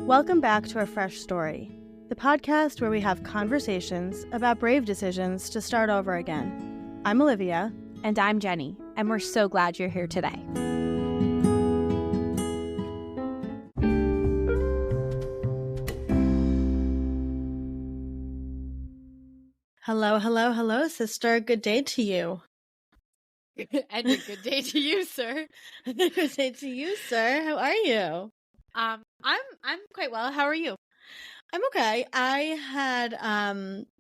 Welcome back to A Fresh Story, the podcast where we have conversations about brave decisions to start over again. I'm Olivia. And I'm Jenny, and we're so glad you're here today. Hello, hello, hello, sister. Good day to you. And a good day to you, sir. Good day to you, sir. How are you? I'm quite well. How are you? I'm okay. I had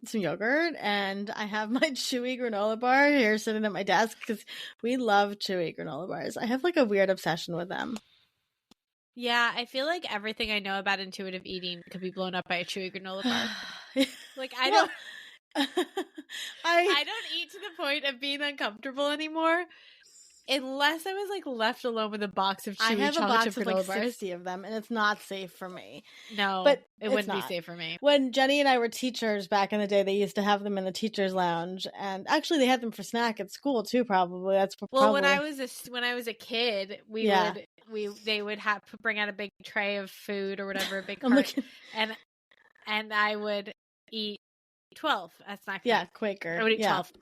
some yogurt, and I have my chewy granola bar here sitting at my desk because we love chewy granola bars. I have like a weird obsession with them. Yeah, I feel like everything I know about intuitive eating could be blown up by a chewy granola bar. Like I don't I don't eat to the point of being uncomfortable anymore. Unless I was like left alone with a box of chewy chocolate chip granola bars. I have a box of like 60 of them, and it's not safe for me. No, but it wouldn't be safe for me. When Jenny and I were teachers back in the day, they used to have them in the teachers' lounge, and actually they had them for snack at school too. Probably when I was a kid, they would have bring out a big tray of food or whatever, a big cart, and I would eat 12 at snack time. Yeah, Quaker. I would eat 12.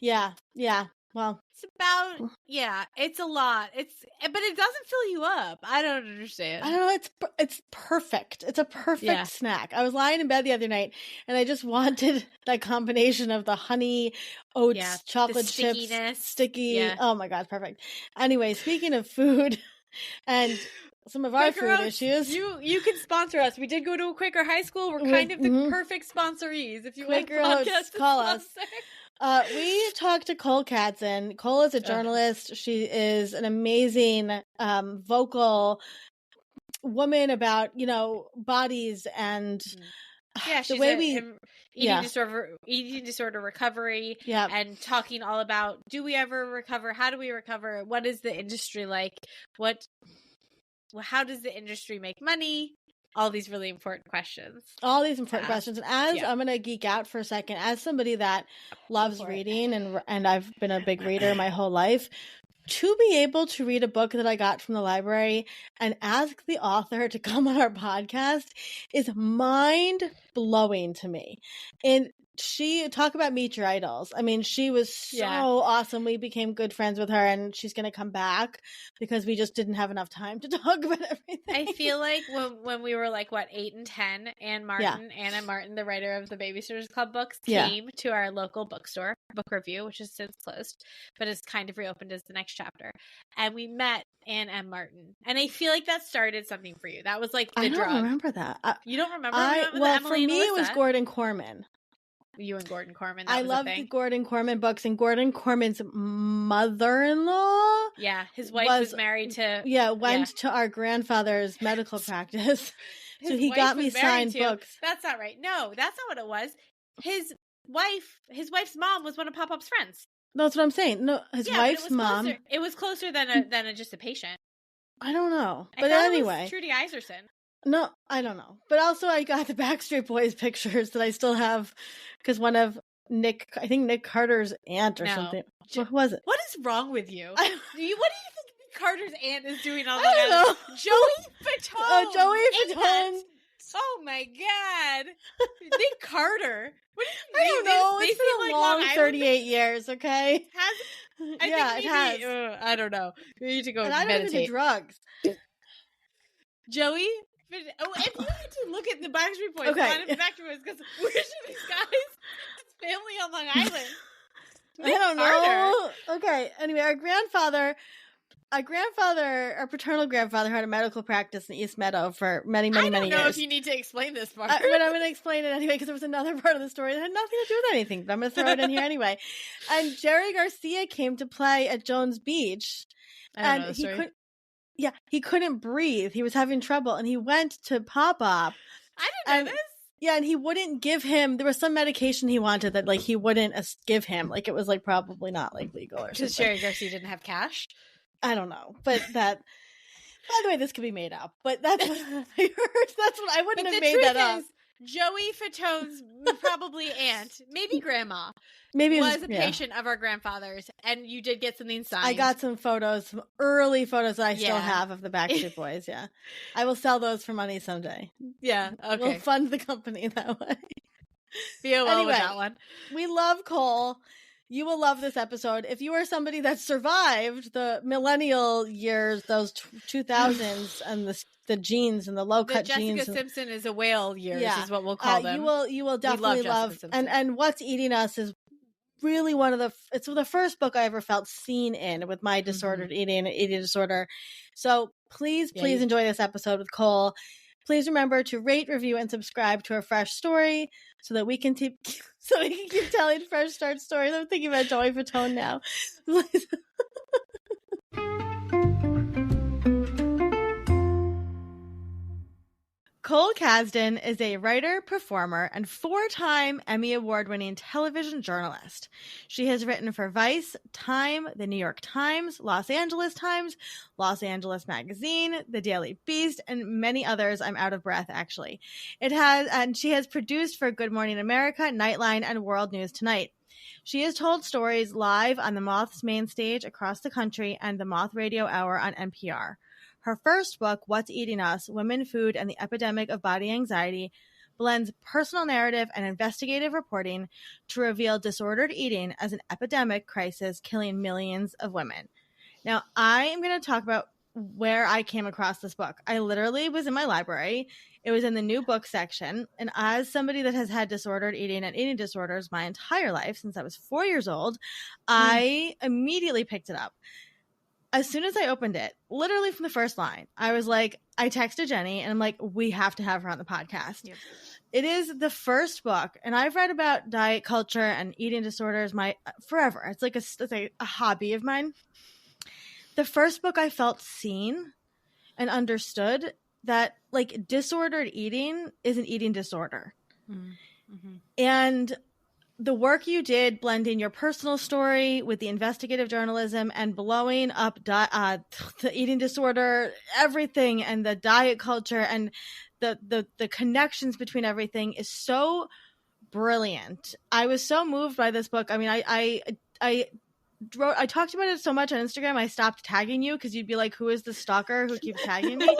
Yeah. Well, it's a lot. But it doesn't fill you up. I don't understand. I don't know. It's perfect. It's a perfect snack. I was lying in bed the other night, and I just wanted that combination of the honey, oats, chocolate chips, sticky. Yeah. Oh my God, perfect. Anyway, speaking of food and some of our food issues, you can sponsor us. We did go to a Quaker high school. We're kind of the perfect sponsorees. If you Quaker want Oats, call us. We talked to Cole Kazdin. Cole is a journalist. She is an amazing, vocal woman about, bodies and the way eating disorder recovery, and talking all about, do we ever recover? How do we recover? What is the industry like? How does the industry make money? All these really important questions. And I'm going to geek out for a second, as somebody that loves reading and I've been a big reader my whole life, to be able to read a book that I got from the library and ask the author to come on our podcast is mind blowing to me. And talk about meet your idols. I mean, she was so awesome. We became good friends with her, and she's going to come back because we just didn't have enough time to talk about everything. I feel like when we were like, 8 and 10, Anna Martin, the writer of the Babysitters Club books, came to our local bookstore, Book Review, which is since closed, but it's kind of reopened as the next chapter. And we met Anne M. Martin. And I feel like that started something for you. That was like the drug. I don't remember that. You don't remember? For me, it was Gordon Corman. You and Gordon Corman. I love the Gordon Corman books, and Gordon Corman's mother-in-law. Yeah, his wife was married to. Went to our grandfather's medical practice, so he got me signed books. That's not right. No, that's not what it was. His wife's mom was one of Pop-Up's friends. That's what I'm saying. No, his wife's mom. It was closer than just a patient. I don't know, but anyway, it was Trudy Iserson. No, I don't know. But also I got the Backstreet Boys pictures that I still have because one of Nick Carter's aunt or something. What was it? What is wrong with you? What do you think Nick Carter's aunt is doing on the island? Joey Fatone. Joey Fatone. Oh my God. Nick Carter. I don't know. It's been a long 38 years, okay? It has. I don't know. We need to go meditate. I don't even do drugs. Joey? If you need to look at the Backstreet Boys, find the Backstreet Boys, because where's these guys? It's family on Long Island. I don't know. Okay. Anyway, our paternal grandfather had a medical practice in East Meadow for many, many, many years. I don't know if you need to explain this part. But I'm going to explain it anyway, because there was another part of the story that had nothing to do with anything, but I'm going to throw it in here anyway. And Jerry Garcia came to play at Jones Beach. I don't know the story. He couldn't breathe. He was having trouble, and he went to Pop-Up. I didn't know this. Yeah, and he wouldn't give him. There was some medication he wanted that, he wouldn't give him. It was probably not legal or something. Because Jerry Garcia didn't have cash. I don't know, but that. By the way, this could be made up, but that's what I heard. That's what I wouldn't have made that up. Joey Fatone's probably aunt, maybe grandma, maybe was a patient of our grandfather's, and you did get something signed. I got some photos, some early photos that I still have of the Backstreet Boys. Yeah, I will sell those for money someday. Yeah, okay. We'll fund the company that way. Anyway, with that one. We love Cole. You will love this episode. If you are somebody that survived the millennial years, those 2000s, and the jeans and the low cut jeans. Jessica Simpson is a whale years is what we'll call them. You will definitely love and What's Eating Us is really it's the first book I ever felt seen in with my disordered eating and eating disorder. So please enjoy this episode with Cole. Please remember to rate, review, and subscribe to A Fresh Story so that we can keep telling fresh start stories. I'm thinking about Joey Fatone now. Cole Kazdin is a writer, performer, and 4-time Emmy Award-winning television journalist. She has written for Vice, Time, The New York Times, Los Angeles Times, Los Angeles Magazine, The Daily Beast, and many others. I'm out of breath, actually. And she has produced for Good Morning America, Nightline, and World News Tonight. She has told stories live on the Moth's Mainstage across the country and the Moth Radio Hour on NPR. Her first book, What's Eating Us? Women, Food, and the Epidemic of Body Anxiety, blends personal narrative and investigative reporting to reveal disordered eating as an epidemic crisis killing millions of women. Now, I am going to talk about where I came across this book. I literally was in my library. It was in the new book section. And as somebody that has had disordered eating and eating disorders my entire life, since I was 4 years old, I immediately picked it up. As soon as I opened it, literally from the first line, I was like, I texted Jenny and I'm like, we have to have her on the podcast. Yep. It is the first book, and I've read about diet culture and eating disorders forever. It's like a hobby of mine. The first book I felt seen and understood that like disordered eating is an eating disorder. Mm-hmm. And the work you did blending your personal story with the investigative journalism and blowing up the eating disorder, everything, and the diet culture and the connections between everything is so brilliant. I was so moved by this book. I mean, I talked about it so much on Instagram, I stopped tagging you because you'd be like, who is the stalker who keeps tagging me? Tag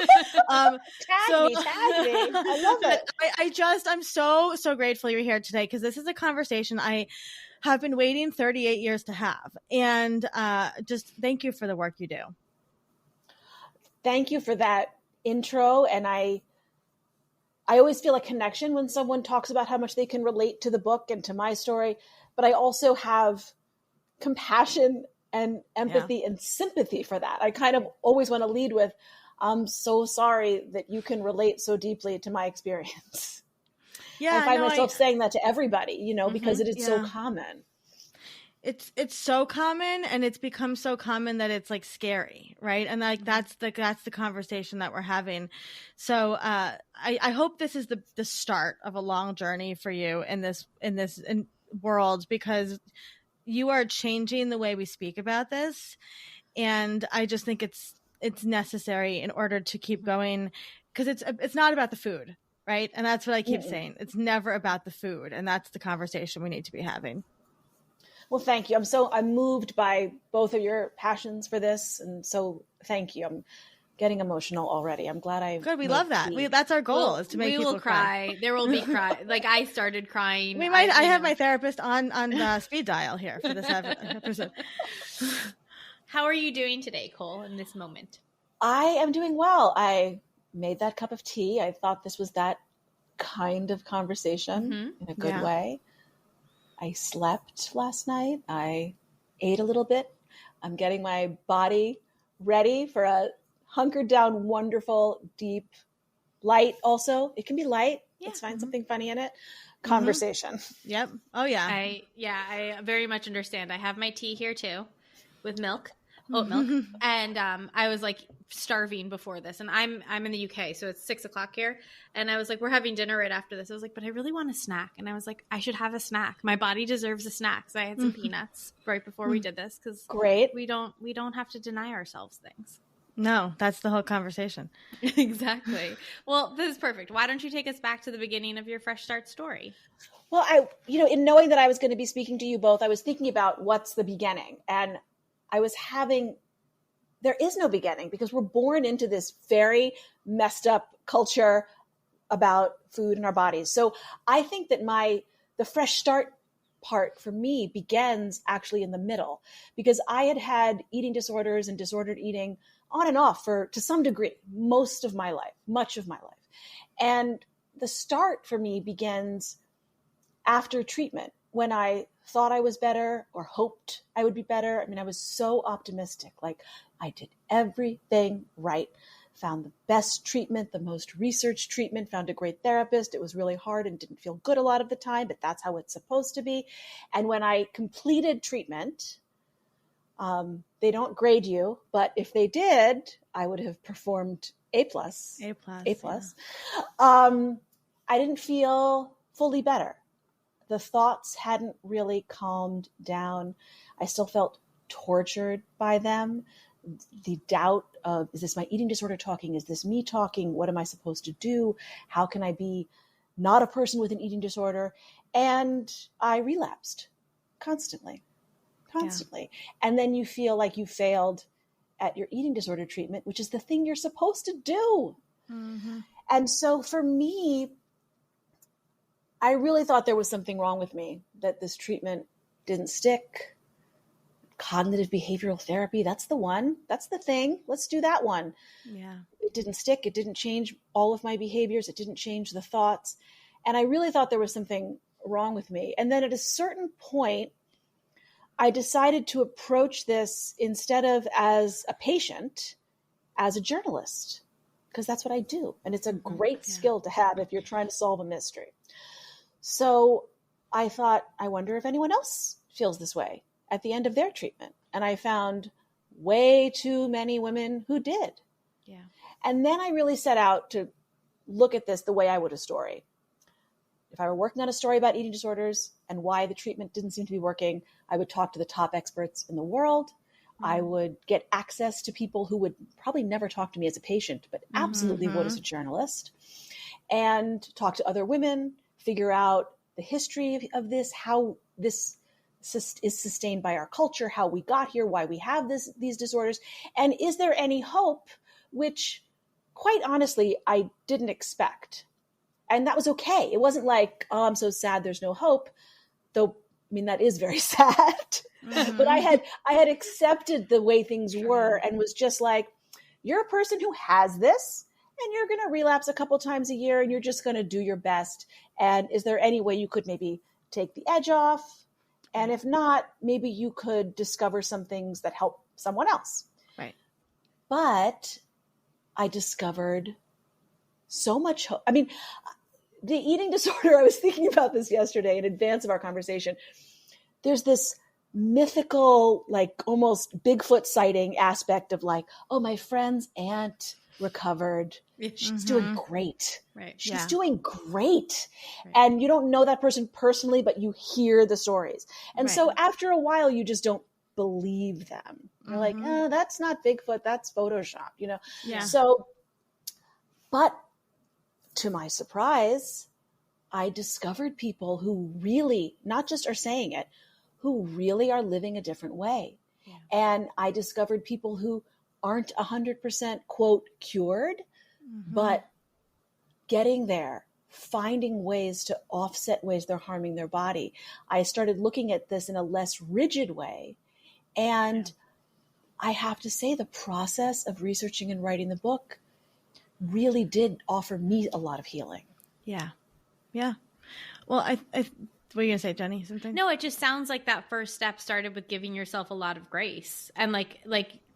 me. I love it. I'm so grateful you're here today because this is a conversation I have been waiting 38 years to have. And just thank you for the work you do. Thank you for that intro. And I always feel a connection when someone talks about how much they can relate to the book and to my story. But I also have compassion and empathy and sympathy for that. I kind of always want to lead with, I'm so sorry that you can relate so deeply to my experience. Yeah, I find myself saying that to everybody, because it is so common. It's so common, and it's become so common that it's like scary, right? And like that's the conversation that we're having. So I hope this is the start of a long journey for you in this world, because you are changing the way we speak about this. And I just think it's necessary in order to keep going, because it's not about the food, right? And that's what I keep saying. It's never about the food. And that's the conversation we need to be having. Well, thank you. I'm moved by both of your passions for this. And so thank you. I'm getting emotional already. I'm glad Good. We love that. That's our goal, is to make people cry. There will be cry. Like I started crying. I have my therapist on speed dial here for this episode. How are you doing today, Cole, in this moment? I am doing well. I made that cup of tea. I thought this was that kind of conversation in a good way. I slept last night. I ate a little bit. I'm getting my body ready for a hunkered down, wonderful, deep, light also. It can be light. Let's find something funny in it. Conversation. Yep. Oh, yeah. I very much understand. I have my tea here, too, with milk. Oat milk. And I was like starving before this, and I'm in the UK, so it's 6:00 here, and I was like, we're having dinner right after this. I was like, but I really want a snack, and I was like, I should have a snack. My body deserves a snack. So I had some peanuts right before we did this, because great, we don't have to deny ourselves things. No, that's the whole conversation. Exactly. Well, this is perfect. Why don't you take us back to the beginning of your Fresh Start story? Well, in knowing that I was going to be speaking to you both, I was thinking about what's the beginning. And there is no beginning because we're born into this very messed up culture about food and our bodies. So I think that the Fresh Start part for me begins actually in the middle, because I had eating disorders and disordered eating on and off to some degree, much of my life. And the start for me begins after treatment, when I thought I was better or hoped I would be better. I mean, I was so optimistic. Like, I did everything right, found the best treatment, the most researched treatment, found a great therapist. It was really hard and didn't feel good a lot of the time, but that's how it's supposed to be. And when I completed treatment, they don't grade you, but if they did, I would have performed A+. Yeah. I didn't feel fully better. The thoughts hadn't really calmed down. I still felt tortured by them. The doubt of, is this my eating disorder talking? Is this me talking? What am I supposed to do? How can I be not a person with an eating disorder? And I relapsed constantly. Yeah. And then you feel like you failed at your eating disorder treatment, which is the thing you're supposed to do. Mm-hmm. And so for me, I really thought there was something wrong with me, that this treatment didn't stick. Cognitive behavioral therapy, that's the one. That's the thing. Let's do that one. Yeah. It didn't stick. It didn't change all of my behaviors. It didn't change the thoughts. And I really thought there was something wrong with me. And then at a certain point, I decided to approach this, instead of as a patient, as a journalist, because that's what I do. And it's a great skill to have if you're trying to solve a mystery. So I thought, I wonder if anyone else feels this way at the end of their treatment. And I found way too many women who did. Yeah. And then I really set out to look at this the way I would a story. If I were working on a story about eating disorders and why the treatment didn't seem to be working, I would talk to the top experts in the world. I would get access to people who would probably never talk to me as a patient, but absolutely would as a journalist, and talk to other women, figure out the history of this, how this is sustained by our culture, how we got here, why we have these disorders, and is there any hope, which quite honestly, I didn't expect. And that was okay. It wasn't like, oh, I'm so sad there's no hope, though. I mean, that is very sad, but I had accepted the way things were and was just like, you're a person who has this and you're going to relapse a couple times a year and you're just going to do your best. And is there any way you could maybe take the edge off? And if not, maybe you could discover some things that help someone else. Right. But I discovered so much hope. I mean, the eating disorder, I was thinking about this yesterday in advance of our conversation. There's this mythical, like almost Bigfoot sighting aspect of like, oh, my friend's aunt recovered. She's doing great. Right. She's doing great. Right. And you don't know that person personally, but you hear the stories. And so after a while, you just don't believe them. You're like, oh, that's not Bigfoot. That's Photoshop, you know? Yeah. So, but to my surprise, I discovered people who really not just are saying it, who really are living a different way. Yeah. And I discovered people who aren't 100% quote cured, but getting there, finding ways to offset ways they're harming their body. I started looking at this in a less rigid way. And I have to say, the process of researching and writing the book really did offer me a lot of healing. Yeah. Yeah. Well, I what are you going to say, Jenny? Something? No, it just sounds like that first step started with giving yourself a lot of grace and like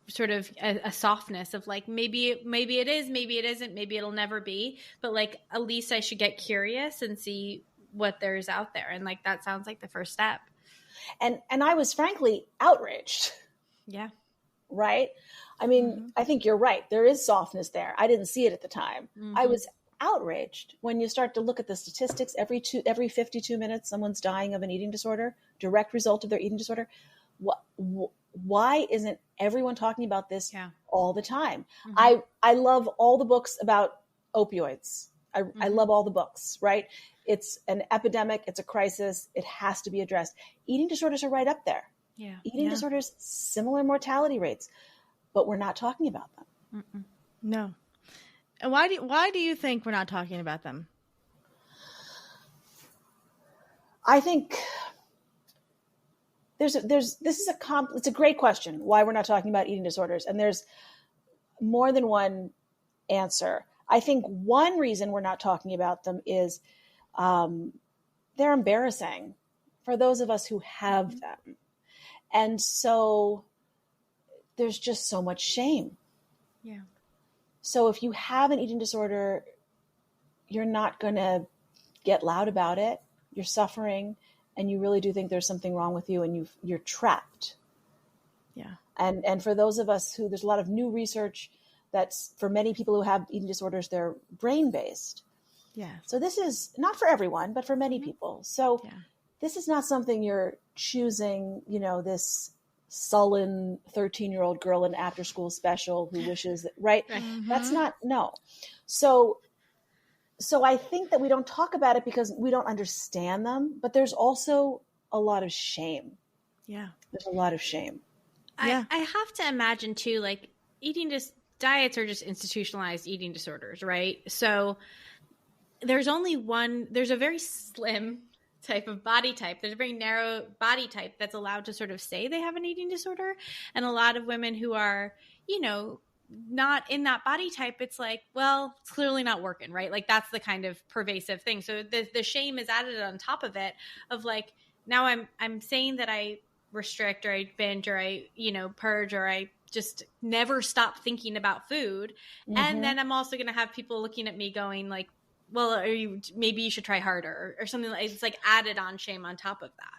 sort of a softness of like, maybe it is, maybe it isn't, maybe it'll never be, but like, at least I should get curious and see what there's out there. And like, that sounds like the first step. And I was frankly outraged. Yeah. Right. I mean, I think you're right. There is softness there. I didn't see it at the time. I was outraged when you start to look at the statistics. Every 52 minutes, someone's dying of an eating disorder, direct result of their eating disorder. why isn't everyone talking about this all the time? I love all the books about opioids. I love all the books, right? It's an epidemic. It's a crisis. It has to be addressed. Eating disorders are right up there. Yeah. Eating disorders, similar mortality rates, but we're not talking about them. No. And why do you think we're not talking about them? I think it's a great question, why we're not talking about eating disorders. And there's more than one answer. I think one reason we're not talking about them is they're embarrassing for those of us who have them. And so there's just so much shame. Yeah. So if you have an eating disorder, you're not going to get loud about it. You're suffering, and you really do think there's something wrong with you, and you're trapped. Yeah. And for those of us there's a lot of new research that's for many people who have eating disorders, they're brain-based. Yeah. So this is not for everyone, but for many people. So this is not something you're choosing, this sullen 13-year-old girl in after school special who wishes that, right? That's not, no. So I think that we don't talk about it because we don't understand them, but there's also a lot of shame. Yeah. There's a lot of shame. I have to imagine too, like diets are just institutionalized eating disorders, right? So there's a very slim type of body type. There's a very narrow body type that's allowed to sort of say they have an eating disorder. And a lot of women who are, not in that body type, it's like, well, it's clearly not working, right? Like that's the kind of pervasive thing. So the shame is added on top of it of like, now I'm saying that I restrict or I binge or I, purge or I just never stop thinking about food. And then I'm also going to have people looking at me going like, well, maybe you should try harder or something. It's like added on shame on top of that.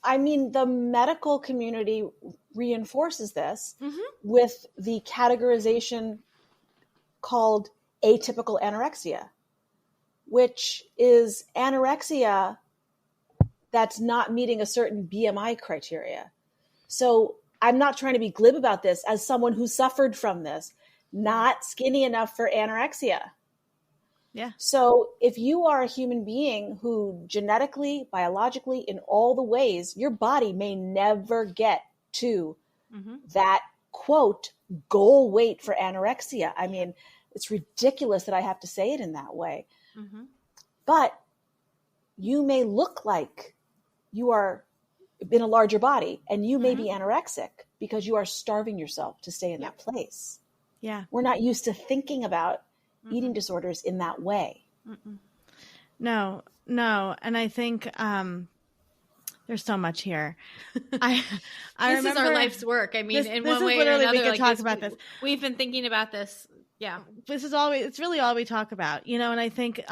I mean, the medical community reinforces this with the categorization called atypical anorexia, which is anorexia that's not meeting a certain BMI criteria. So I'm not trying to be glib about this as someone who suffered from this, not skinny enough for anorexia. Yeah. So if you are a human being who genetically, biologically, in all the ways, your body may never get to that quote goal weight for anorexia. I mean, it's ridiculous that I have to say it in that way. But you may look like you are in a larger body and you may be anorexic because you are starving yourself to stay in that place. Yeah. We're not used to thinking about eating disorders in that way. No. And I think there's so much here. I this remember, is our life's work. I mean, in one way or another, we could talk about this. We've been thinking about this. Yeah. It's really all we talk about, and I think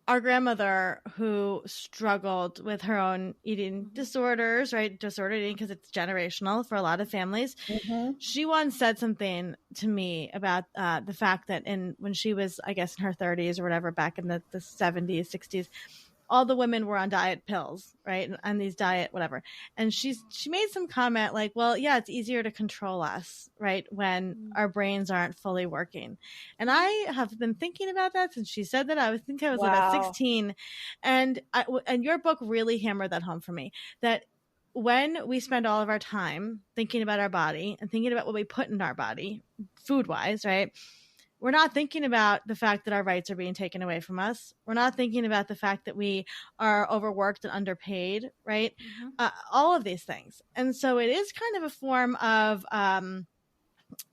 our grandmother who struggled with her own eating disorders, right? Disordered eating, because it's generational for a lot of families. She once said something to me about the fact that when she was, I guess, in her 30s or whatever, back in the 70s, 60s, all the women were on diet pills, right? And these diet, whatever. And she made some comment like, well, yeah, it's easier to control us, right? When our brains aren't fully working. And I have been thinking about that since she said that. I think I was about 16. And your book really hammered that home for me, that when we spend all of our time thinking about our body and thinking about what we put in our body, food-wise, right? We're not thinking about the fact that our rights are being taken away from us. We're not thinking about the fact that we are overworked and underpaid, right? All of these things. And so it is kind of a form of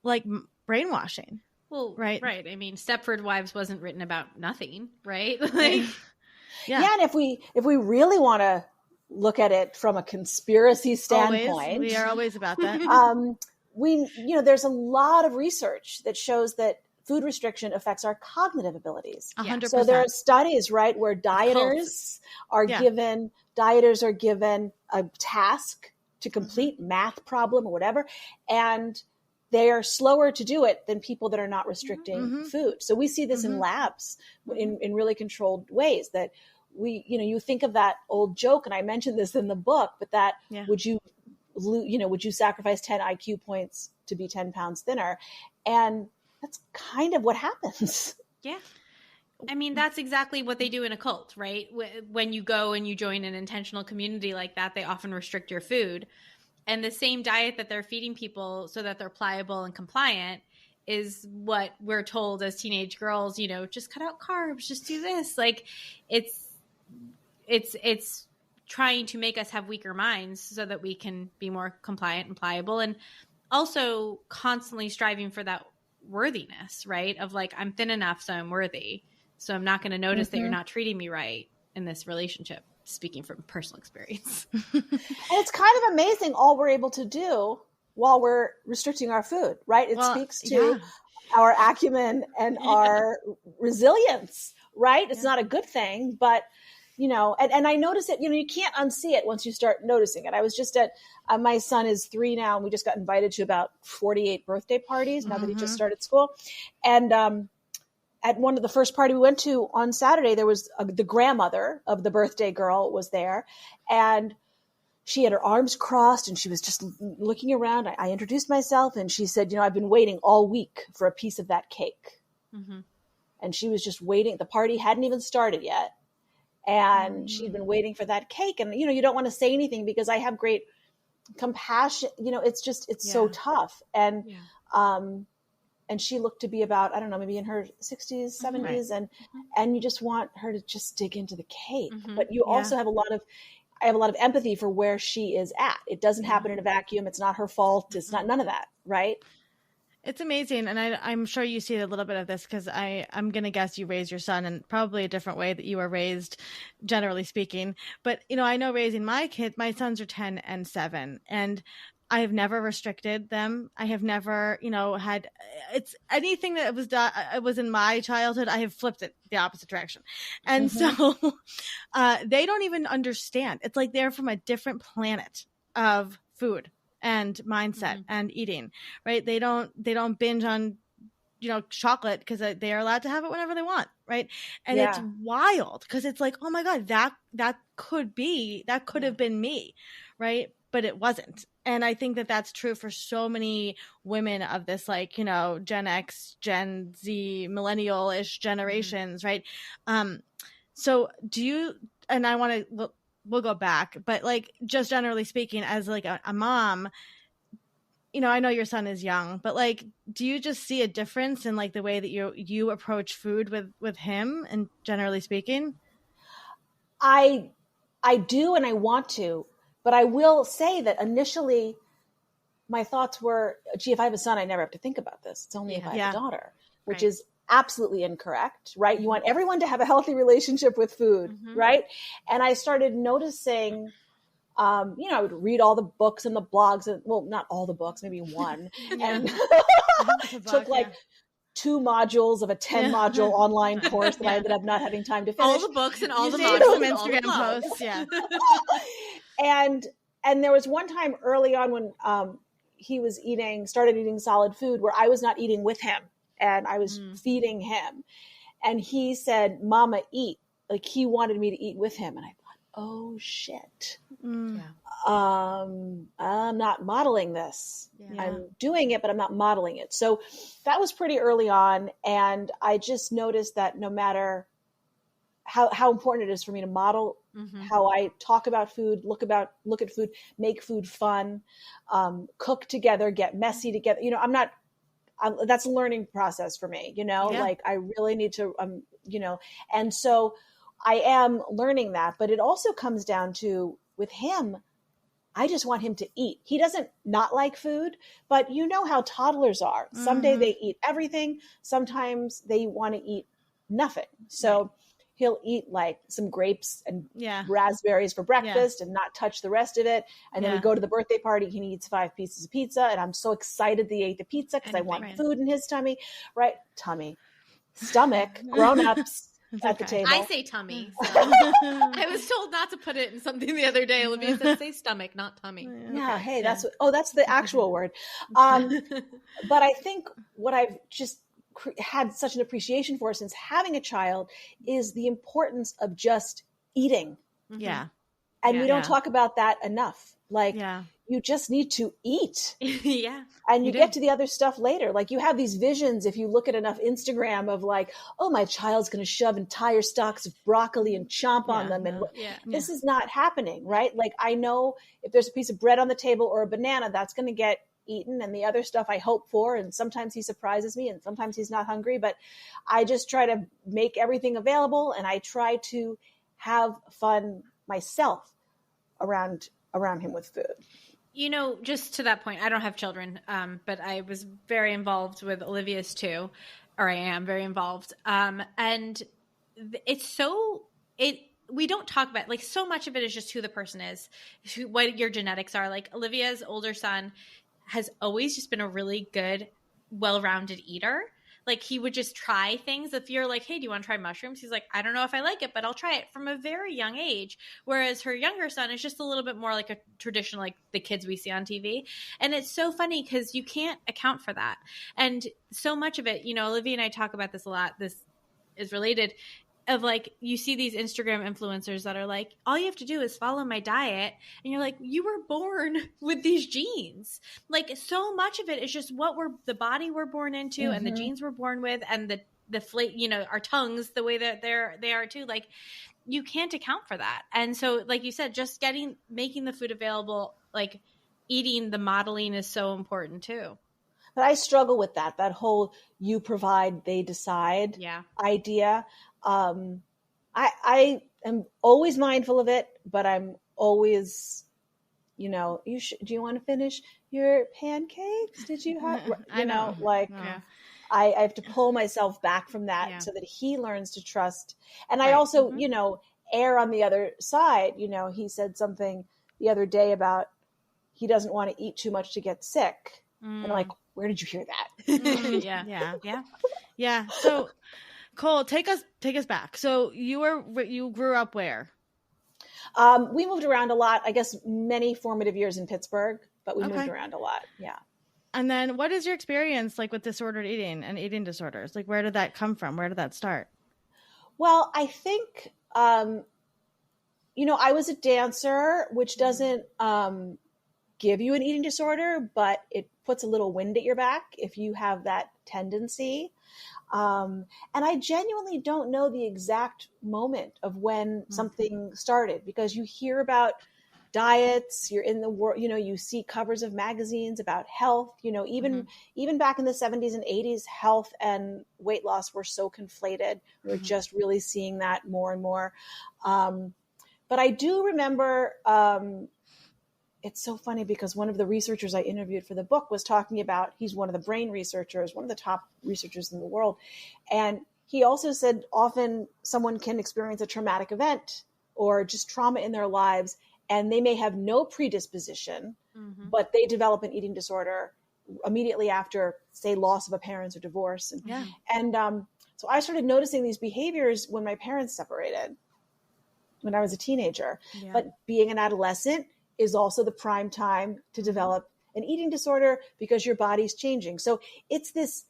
like brainwashing. Well, right. I mean, Stepford Wives wasn't written about nothing, right? Yeah. And if we really want to look at it from a conspiracy standpoint, we are always about that. There's a lot of research that shows that food restriction affects our cognitive abilities. 100%. So there are studies, right, where dieters are given a task to complete, math problem or whatever, and they are slower to do it than people that are not restricting food. So we see this in labs in really controlled ways that you think of that old joke, and I mentioned this in the book, but that would you would you sacrifice 10 IQ points to be 10 pounds thinner? And that's kind of what happens. Yeah. I mean, that's exactly what they do in a cult, right? When you go and you join an intentional community like that, they often restrict your food. And the same diet that they're feeding people so that they're pliable and compliant is what we're told as teenage girls, just cut out carbs, just do this. Like it's trying to make us have weaker minds so that we can be more compliant and pliable, and also constantly striving for that worthiness, right? Of like, I'm thin enough, so I'm worthy. So I'm not going to notice that you're not treating me right in this relationship, speaking from personal experience. And it's kind of amazing all we're able to do while we're restricting our food, right? It speaks to our acumen and our resilience, right? It's not a good thing, but and I notice it, you can't unsee it once you start noticing it. I was just at, my son is 3 now, and we just got invited to about 48 birthday parties now that he just started school. And, at one of the first party we went to on Saturday, there was the grandmother of the birthday girl was there, and she had her arms crossed and she was just looking around. I introduced myself and she said, I've been waiting all week for a piece of that cake. And she was just waiting. The party hadn't even started yet. And she'd been waiting for that cake. And, you don't want to say anything because I have great compassion. It's so tough. And, and she looked to be about, I don't know, maybe in her 60s, 70s. And you just want her to just dig into the cake. But you also have I have a lot of empathy for where she is at. It doesn't happen in a vacuum. It's not her fault. It's not none of that. Right. It's amazing. And I'm sure you see a little bit of this because I'm going to guess you raised your son in probably a different way that you were raised, generally speaking. But, I know raising my kids, my sons are 10 and 7, and I have never restricted them. I have never, had it's anything that was done. It was in my childhood. I have flipped it the opposite direction. And so they don't even understand. It's like they're from a different planet of food and mindset and eating, right? They don't binge on, chocolate because they are allowed to have it whenever they want. Right. And it's wild because it's like, oh my God, that could have been me. Right. But it wasn't. And I think that that's true for so many women of this, like, Gen X, Gen Z, millennial-ish generations. Right. So do you, and I want to, we'll go back, but like, just generally speaking, as like a mom, I know your son is young, but like, do you just see a difference in like the way that you approach food with him, and generally speaking? I do, and I want to, but I will say that initially my thoughts were, gee, if I have a son, I never have to think about this. It's only if I have a daughter, which is absolutely incorrect, right? You want everyone to have a healthy relationship with food, right? And I started noticing, I would read all the books and the blogs, and well, not all the books, maybe one, and took like 2 modules of a 10 module online course that I ended up not having time to finish. All the books and all the modules, some Instagram posts, And there was one time early on when he was started eating solid food, where I was not eating with him and I was feeding him. And he said, Mama, eat. Like, he wanted me to eat with him. And I thought, oh shit. I'm not modeling this. I'm doing it, but I'm not modeling it. So that was pretty early on. And I just noticed that no matter how important it is for me to model how I talk about food, look at food, make food fun, cook together, get messy together. That's a learning process for me, like I really need to, and so I am learning that, but it also comes down to, with him, I just want him to eat. He doesn't not like food, but you know how toddlers are. Someday they eat everything. Sometimes they want to eat nothing. So he'll eat like some grapes and raspberries for breakfast and not touch the rest of it. And then we go to the birthday party. He eats 5 pieces of pizza. And I'm so excited that he ate the pizza because I want food in his tummy, right? Stomach, grown-ups. At the table. I say tummy. So. I was told not to put it in something the other day. Olivia said, say stomach, not tummy. That's the actual word. But I think what I've just had such an appreciation for since having a child is the importance of just eating. Yeah. And we don't talk about that enough. Like, you just need to eat. Yeah. And you get to the other stuff later. Like you have these visions, if you look at enough Instagram, of like, oh, my child's going to shove entire stalks of broccoli and chomp on them. And this is not happening, right? Like I know if there's a piece of bread on the table or a banana, that's going to get eaten, and the other stuff I hope for. And sometimes he surprises me and sometimes he's not hungry, but I just try to make everything available. And I try to have fun myself around him with food. You know, just to that point, I don't have children, but I was very involved with Olivia's too, or I am very involved. And we don't talk about, like, so much of it is just who the person is, what your genetics are. Like Olivia's older son has always just been a really good, well-rounded eater. Like he would just try things. If you're like, hey, do you want to try mushrooms? He's like, I don't know if I like it, but I'll try it, from a very young age. Whereas her younger son is just a little bit more like a traditional, like the kids we see on TV. And it's so funny because you can't account for that. And so much of it, you know, Olivia and I talk about this a lot. This is related. Of like, you see these Instagram influencers that are like, all you have to do is follow my diet. And you're like, you were born with these genes. Like so much of it is just what the body we're born into and the genes we're born with, and you know, our tongues, the way that they are too. Like you can't account for that. And so, like you said, just making the food available, like eating, the modeling is so important too. But I struggle with that whole you provide, they decide idea. I am always mindful of it, but I'm always, you know, do you want to finish your pancakes? Did you have, I have to pull myself back from that so that he learns to trust. And I also, you know, err on the other side. You know, he said something the other day about he doesn't want to eat too much to get sick. And I'm like, where did you hear that? Yeah. So Cole, take us back. So you grew up where? We moved around a lot. I guess many formative years in Pittsburgh, but we moved around a lot. Yeah. And then what is your experience like with disordered eating and eating disorders? Like, where did that come from? Where did that start? Well, I think, you know, I was a dancer, which doesn't give you an eating disorder, but it puts a little wind at your back if you have that tendency. And I genuinely don't know the exact moment of when something started, because you hear about diets, you're in the world, you know, you see covers of magazines about health, you know, even back in the 70s and 80s, health and weight loss were so conflated. We're just really seeing that more and more. But I do remember, it's so funny because one of the researchers I interviewed for the book was talking about, he's one of the brain researchers, one of the top researchers in the world. And he also said often someone can experience a traumatic event or just trauma in their lives, and they may have no predisposition, but they develop an eating disorder immediately after, say, loss of a parent or divorce. And so I started noticing these behaviors when my parents separated, when I was a teenager. But being an adolescent is also the prime time to develop an eating disorder because your body's changing. So it's this,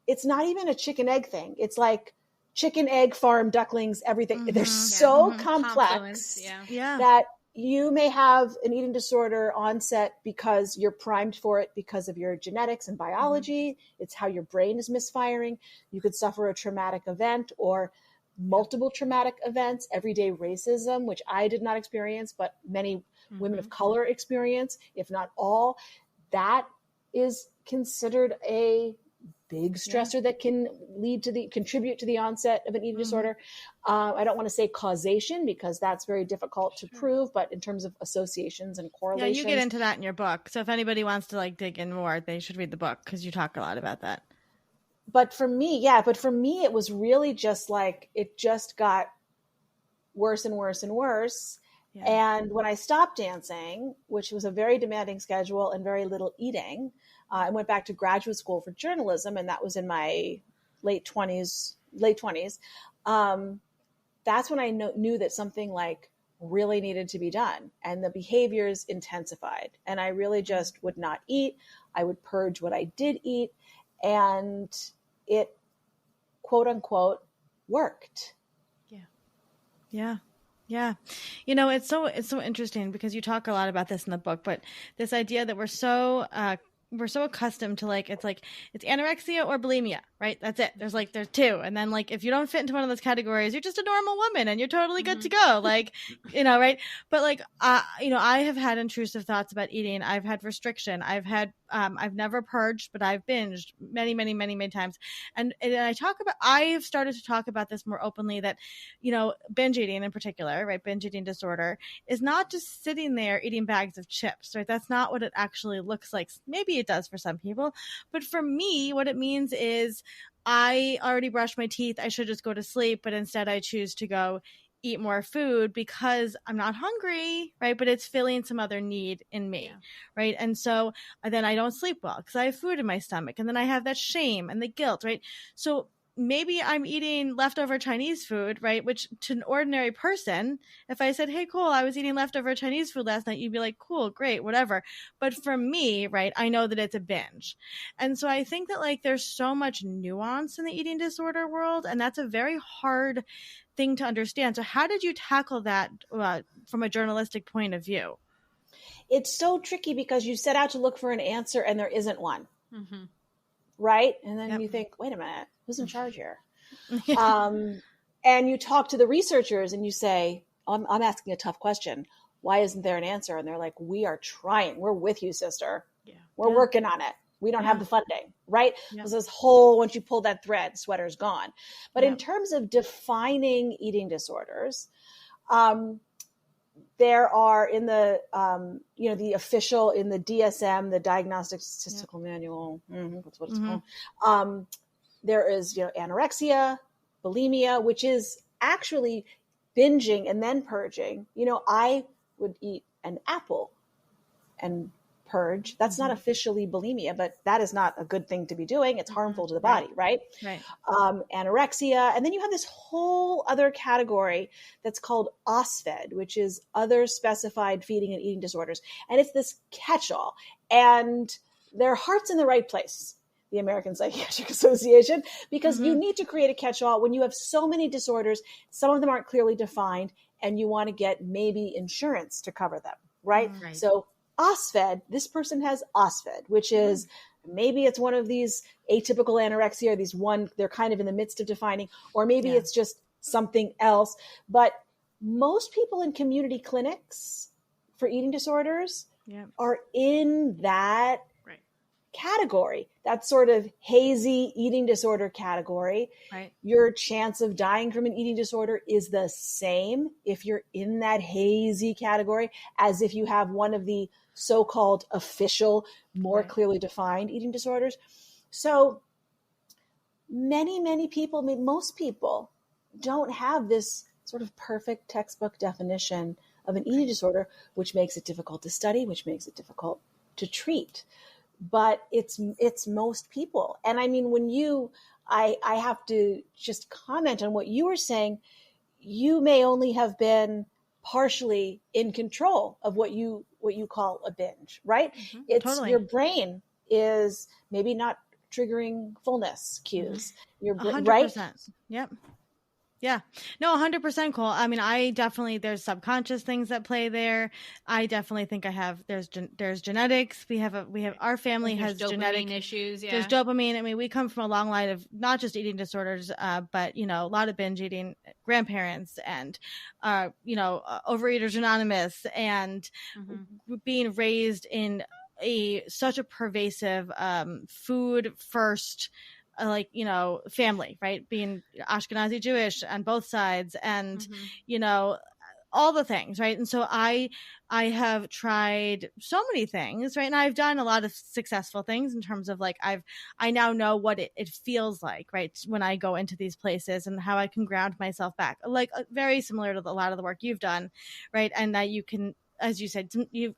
it's not even a chicken egg thing. It's like chicken, egg, farm, ducklings, everything. They're so complex that you may have an eating disorder onset because you're primed for it because of your genetics and biology. It's how your brain is misfiring. You could suffer a traumatic event or multiple traumatic events, everyday racism, which I did not experience, but many women of color experience, if not all. That is considered a big stressor that can contribute to the onset of an eating disorder. I don't want to say causation because that's very difficult to prove, but in terms of associations and correlations. Yeah, you get into that in your book. So if anybody wants to like dig in more, they should read the book because you talk a lot about that. But for me, it was really just like, it just got worse and worse and worse. Yeah. And when I stopped dancing, which was a very demanding schedule and very little eating, I went back to graduate school for journalism, and that was in my late 20s. That's when I knew that something like really needed to be done, and the behaviors intensified. And I really just would not eat. I would purge what I did eat, and it, quote unquote, worked. Yeah. You know, it's so interesting because you talk a lot about this in the book, but this idea that we're so accustomed to it's anorexia or bulimia, right? That's it. There's two. And then if you don't fit into one of those categories, you're just a normal woman and you're totally good to go. Right. But I have had intrusive thoughts about eating. I've had restriction. I've had, I've never purged, but I've binged many, many, many, many times. And I have started to talk about this more openly that, binge eating in particular, right? Binge eating disorder is not just sitting there eating bags of chips, right? That's not what it actually looks like. Maybe it does for some people, but for me, what it means is I already brushed my teeth. I should just go to sleep, but instead I choose to go eat more food because I'm not hungry, right? But it's filling some other need in me, right? And so then I don't sleep well because I have food in my stomach, and then I have that shame and the guilt, right? So maybe I'm eating leftover Chinese food, right? Which to an ordinary person, if I said, hey, Cole, I was eating leftover Chinese food last night, you'd be like, cool, great, whatever. But for me, right, I know that it's a binge. And so I think that there's so much nuance in the eating disorder world, and that's a very hard thing to understand. So how did you tackle that from a journalistic point of view? It's so tricky because you set out to look for an answer and there isn't one. Mm-hmm. Right? And then you think, wait a minute, who's in charge here? And you talk to the researchers and you say, I'm asking a tough question. Why isn't there an answer? And they're like, we are trying. We're with you, sister. Yeah. We're working on it. We don't have the funding, right? Yeah. This whole, once you pull that thread, sweater's gone. But in terms of defining eating disorders, there are in the, the official, in the DSM, the Diagnostic Statistical Manual, that's what it's called. There is, anorexia, bulimia, which is actually binging and then purging. I would eat an apple and purge. That's not officially bulimia, but that is not a good thing to be doing. It's harmful to the body, right? Anorexia. And then you have this whole other category that's called OSFED, which is other specified feeding and eating disorders. And it's this catch-all. And their heart's in the right place, the American Psychiatric Association, because you need to create a catch-all when you have so many disorders. Some of them aren't clearly defined, and you want to get maybe insurance to cover them, right? So OSFED, this person has OSFED, which is maybe it's one of these atypical anorexia, or they're kind of in the midst of defining, or maybe it's just something else. But most people in community clinics for eating disorders are in that category, that sort of hazy eating disorder category. Your chance of dying from an eating disorder is the same if you're in that hazy category as if you have one of the so-called official, more clearly defined eating disorders. So many people, most people don't have this sort of perfect textbook definition of an eating disorder, which makes it difficult to study, which makes it difficult to treat. But it's most people. And I mean, when I have to just comment on what you were saying, you may only have been partially in control of what you call a binge, right? It's totally. Your brain is maybe not triggering fullness cues. Your brain, 100%. Right? Yep. Yeah, no, 100%, Cole. I mean, there's subconscious things that play there. I definitely think there's genetics. Our family has genetic issues. Yeah. There's dopamine. I mean, we come from a long line of not just eating disorders, but, a lot of binge eating grandparents and, Overeaters Anonymous, and being raised in such a pervasive, food first, family, right? Being Ashkenazi Jewish on both sides, and, all the things, right? And so I have tried so many things, right? And I've done a lot of successful things in terms of I now know what it feels like, right? When I go into these places and how I can ground myself back, very similar to a lot of the work you've done, right? And that you can, as you said,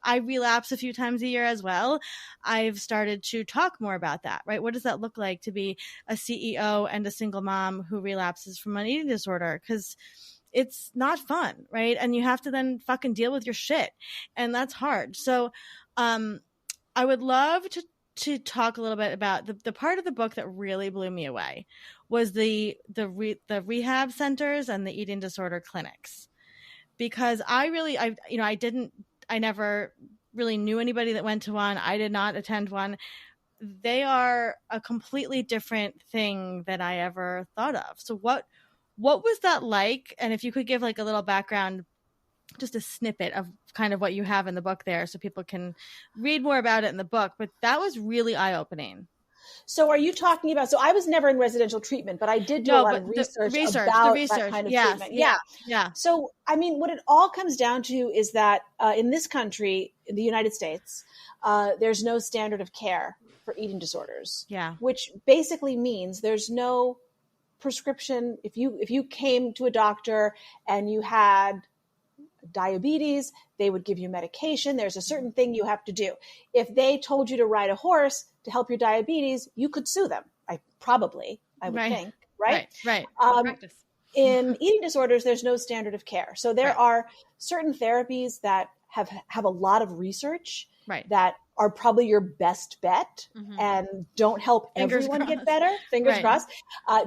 I relapse a few times a year as well. I've started to talk more about that, right? What does that look like to be a CEO and a single mom who relapses from an eating disorder? Because it's not fun, right? And you have to then fucking deal with your shit. And that's hard. So I would love to talk a little bit about the part of the book that really blew me away was the rehab centers and the eating disorder clinics. because I never really knew anybody that went to one. I did not attend one. They are a completely different thing than I ever thought of. So what was that like? And if you could give like a little background, just a snippet of kind of what you have in the book there, so people can read more about it in the book. But that was really eye-opening. So are you talking about, so I was never in residential treatment, but I did do a lot of research about that kind of treatment. Yeah. So, I mean, what it all comes down to is that in this country, in the United States, there's no standard of care for eating disorders. Yeah. Which basically means there's no prescription. If you came to a doctor and you had diabetes, they would give you medication. There's a certain thing you have to do. If they told you to ride a horse to help your diabetes, you could sue them. I would think, right? Right. In eating disorders, there's no standard of care. So there are certain therapies that have a lot of research that are probably your best bet and don't help everyone get better. Fingers crossed.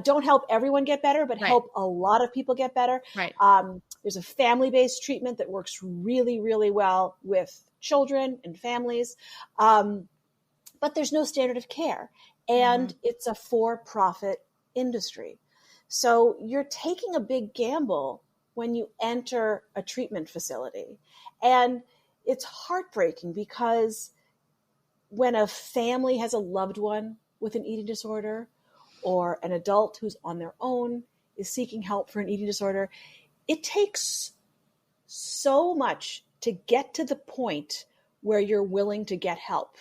Don't help everyone get better, but help a lot of people get better. There's a family-based treatment that works really, really well with children and families. But there's no standard of care. And it's a for-profit industry. So you're taking a big gamble when you enter a treatment facility. And it's heartbreaking because when a family has a loved one with an eating disorder, or an adult who's on their own is seeking help for an eating disorder, it takes so much to get to the point where you're willing to get help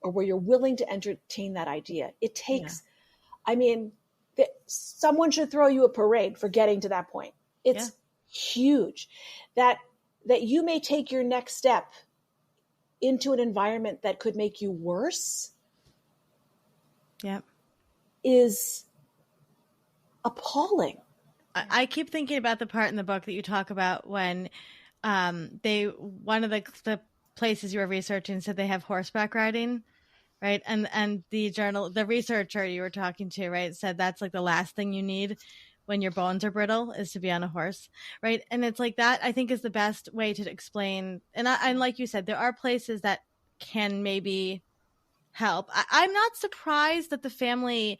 or where you're willing to entertain that idea. It takes, I mean, someone should throw you a parade for getting to that point. It's huge that you may take your next step into an environment that could make you worse. Is appalling. I keep thinking about the part in the book that you talk about when one of the places you were researching said they have horseback riding, right? And the researcher you were talking to, right, said that's like the last thing you need when your bones are brittle is to be on a horse, right? And it's like that, I think, is the best way to explain. And like you said, there are places that can maybe help. I'm not surprised that the family,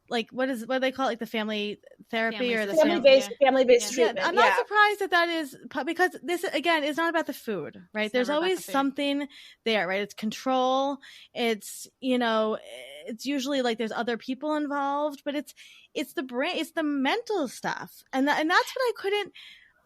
like what do they call it, like the family therapy or the family-based treatment. I'm not surprised that is, because this again is not about the food, right? There's always something there, right? It's control. It's, it's usually like there's other people involved, but it's the brain, it's the mental stuff, and that's what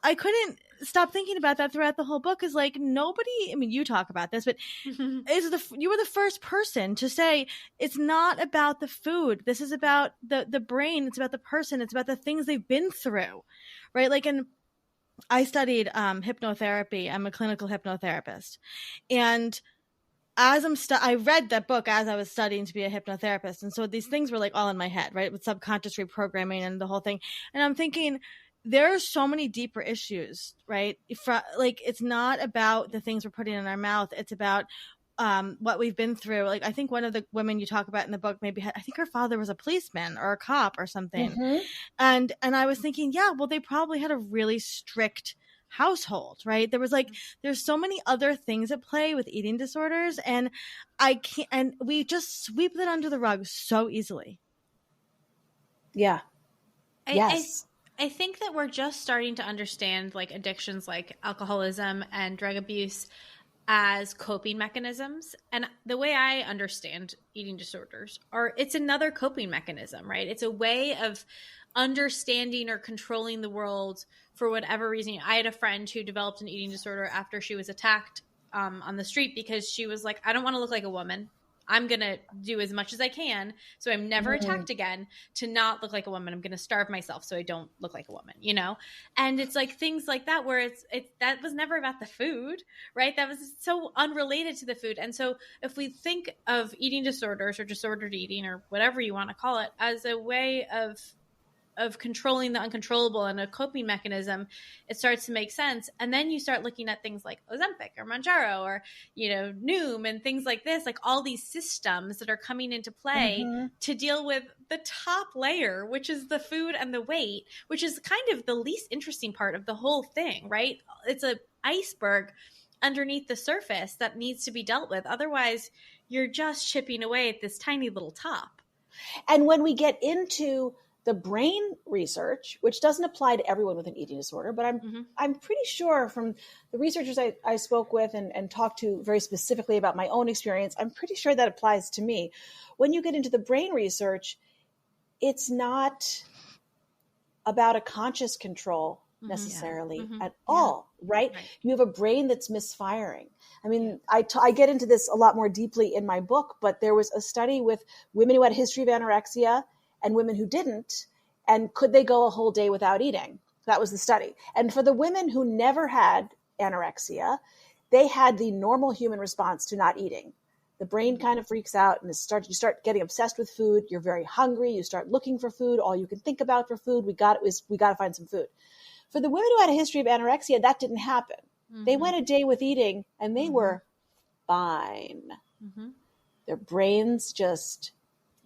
I couldn't stop thinking about that throughout the whole book. Is like nobody, I mean, you talk about this, but you were the first person to say it's not about the food. This is about the brain. It's about the person. It's about the things they've been through, right? Like, and I studied hypnotherapy. I'm a clinical hypnotherapist, and as I read that book as I was studying to be a hypnotherapist, and so these things were like all in my head, right, with subconscious reprogramming and the whole thing, and I'm thinking, there are so many deeper issues, right? Like, it's not about the things we're putting in our mouth. It's about what we've been through. Like, I think one of the women you talk about in the book I think her father was a policeman or a cop or something. And I was thinking, well, they probably had a really strict household, right? There's so many other things at play with eating disorders, and we just sweep that under the rug so easily. Yeah. Yes. I think that we're just starting to understand like addictions like alcoholism and drug abuse as coping mechanisms. And the way I understand eating disorders it's another coping mechanism, right? It's a way of understanding or controlling the world for whatever reason. I had a friend who developed an eating disorder after she was attacked on the street because she was like, I don't want to look like a woman. I'm going to do as much as I can so I'm never attacked again to not look like a woman. I'm going to starve myself so I don't look like a woman, And it's like things like that where that was never about the food, right? That was so unrelated to the food. And so if we think of eating disorders or disordered eating or whatever you want to call it as a way of controlling the uncontrollable and a coping mechanism, it starts to make sense. And then you start looking at things like Ozempic or Mounjaro or, Noom and things like this, like all these systems that are coming into play to deal with the top layer, which is the food and the weight, which is kind of the least interesting part of the whole thing, right? It's an iceberg underneath the surface that needs to be dealt with. Otherwise, you're just chipping away at this tiny little top. And when we get into the brain research, which doesn't apply to everyone with an eating disorder, but I'm pretty sure from the researchers I spoke with and talked to very specifically about my own experience, I'm pretty sure that applies to me. When you get into the brain research, it's not about a conscious control necessarily at all, right? You have a brain that's misfiring. I mean, I get into this a lot more deeply in my book, but there was a study with women who had a history of anorexia and women who didn't, and could they go a whole day without eating? That was the study. And for the women who never had anorexia, they had the normal human response to not eating. The brain kind of freaks out and you start getting obsessed with food. You're very hungry. You start looking for food. All you can think about for food, we got to find some food. For the women who had a history of anorexia, that didn't happen. They went a day with eating and they were fine. Their brains just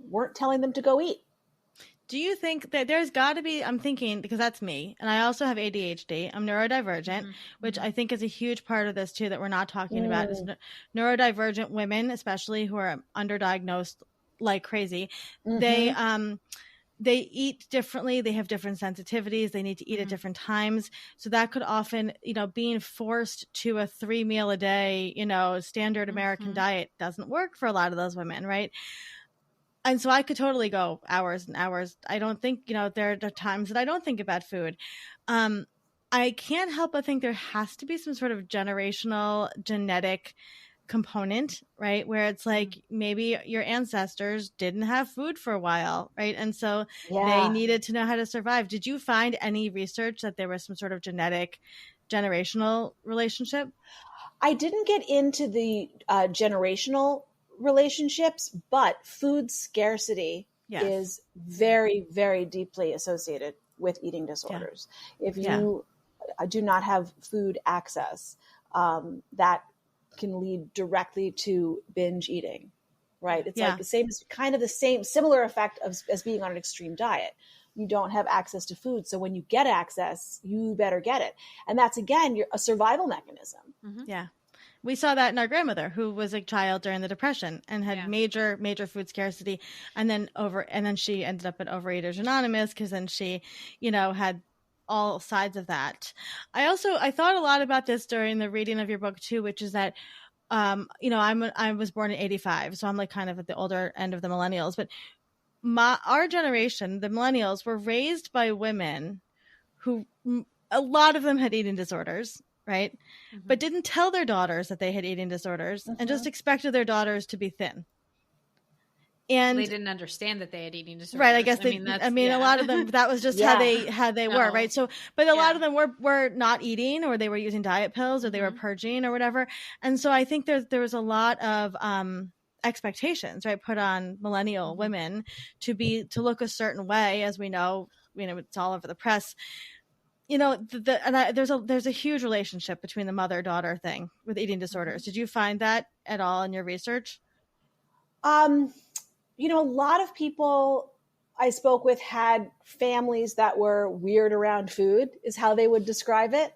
weren't telling them to go eat. Do you think that there's got to be, I'm thinking, because that's me, and I also have ADHD, I'm neurodivergent, which I think is a huge part of this too that we're not talking about, is neurodivergent women, especially who are underdiagnosed like crazy. They eat differently. They have different sensitivities. They need to eat at different times. So that could often, being forced to a 3 meal a day, standard American diet doesn't work for a lot of those women, right? And so I could totally go hours and hours. I don't think, there are times that I don't think about food. I can't help but think there has to be some sort of generational genetic component, right? Where it's like maybe your ancestors didn't have food for a while, right? And so they needed to know how to survive. Did you find any research that there was some sort of genetic generational relationship? I didn't get into the generational relationships, but food scarcity is very, very deeply associated with eating disorders. If you do not have food access, that can lead directly to binge eating, right? It's like the same similar effect as being on an extreme diet. You don't have access to food. So when you get access, you better get it. And that's, again, a survival mechanism. Yeah. We saw that in our grandmother, who was a child during the Depression and had major, major food scarcity. And then she ended up at Overeaters Anonymous because then she, had all sides of that. I thought a lot about this during the reading of your book too, which is that, I was born in 85, so I'm like kind of at the older end of the millennials, but our generation, the millennials, were raised by women who, a lot of them had eating disorders, right? But didn't tell their daughters that they had eating disorders and just expected their daughters to be thin. And they didn't understand that they had eating disorders. Right. I guess a lot of them, that was just how they were. Right. So, but a lot of them were not eating, or they were using diet pills, or they were purging or whatever. And so I think there was a lot of, expectations, right, put on millennial women to look a certain way, as we know, it's all over the press. There's a huge relationship between the mother-daughter thing with eating disorders. Did you find that at all in your research? A lot of people I spoke with had families that were weird around food, is how they would describe it.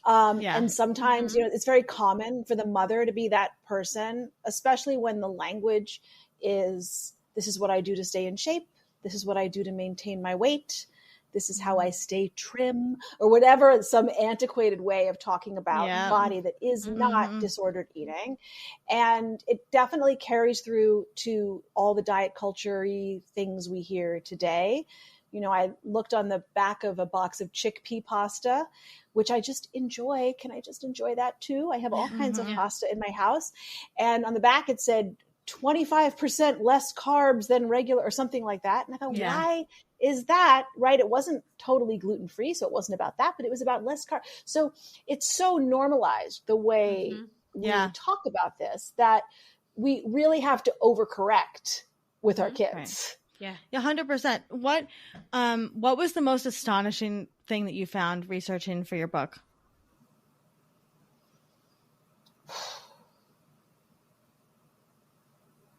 And sometimes, it's very common for the mother to be that person, especially when the language is, this is what I do to stay in shape. This is what I do to maintain my weight. This is how I stay trim, or whatever, some antiquated way of talking about body that is not disordered eating. And it definitely carries through to all the diet culture-y things we hear today. I looked on the back of a box of chickpea pasta, which I just enjoy. Can I just enjoy that too? I have all kinds of pasta in my house. And on the back it said 25% less carbs than regular, or something like that. And I thought, why is that? Right? It wasn't totally gluten-free, so it wasn't about that, but it was about less carbs. So it's so normalized the way we talk about this that we really have to overcorrect with our kids. Yeah. 100%. What was the most astonishing thing that you found researching for your book?